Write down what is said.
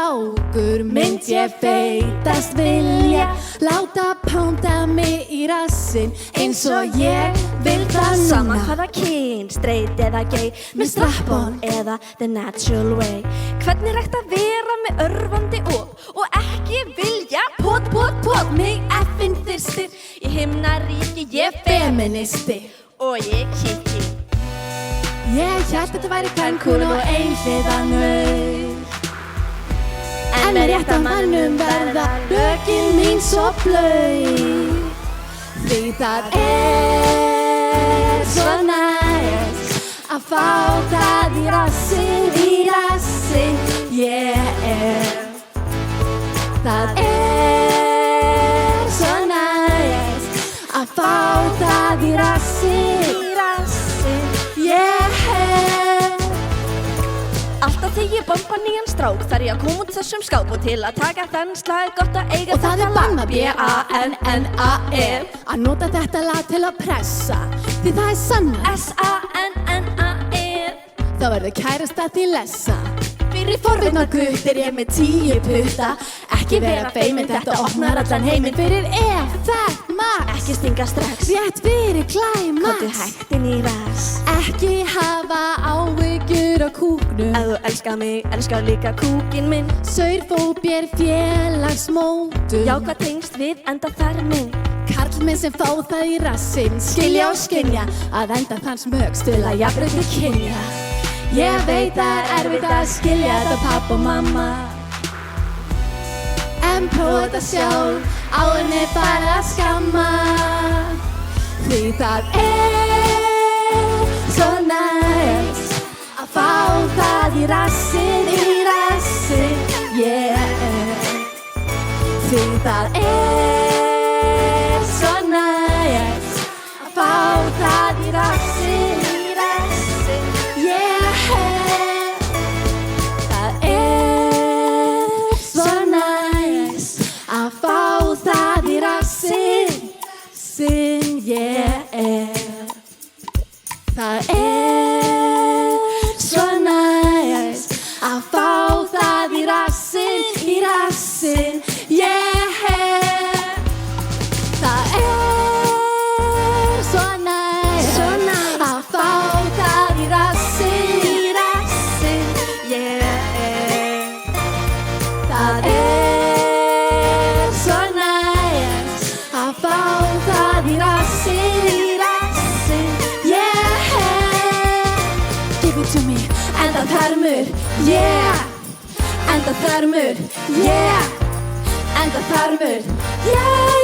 strákur mynd ég feitast vilja láta pánda mig í rassinn eins og ég vil það núna. Sama hvaða kyn, straight eða gay, með strap-on eða the natural way. Hvernig er hægt að vera með örvandi og ekki vilja Pot, mig effinn þyrstir í himnaríki, ég feministi og ég kiki. Ég hélt þetta væri Cancún og einhliða naut En með rétta mannum verða lögin mín svo blaut Því það svo næs að fá það í rassinn, yeah Það svo næs að fá það í rassinn, yeah Alltaf þegar ég bomba nýjan strák þarf ég að koma út þessum skáp og til að taka þann slag gott að eiga Og það bannað B-A-N-N-A-E að nota þetta lag til að pressa Því það sannað S-A-N-N-A-E Það verður kærasta til lessa Fyrir forvitnar guttir ég með 10 putta Ekki vera feimin, þetta opnar allan heiminn Fyrir effekt max Ekki stinga strax Rétt fyrir klæmax Komdu hægt inn í rass Ekki hafa áhyggjur á kúknum Ef þú elskar mig, elskar líka kúkinn minn Saurfóbér félagsmótum Jákvæð tengst við enda þarminn Karlmenn sem fá það í rassinn Skilja og skynja að enda þann smög Stuðla jafnrétti kynja Ég veit það erfitt að skilja þetta papp og mamma En prófa þetta sjálf áður en bara að skamma Því það svo næs að fá það í rassinn, yeah Því það svo næs að fá það í rassinn, yeah svo næs að fá það í rassinn, yeah Það svo næs að fá það í rassinn, yeah Það svo næs að fá það í rassinn, yeah Það svo næs að fá það í rassinn, yeah Give it to me, enda þarmur, yeah Enda þarmur, yeah Enda þarmur, yeah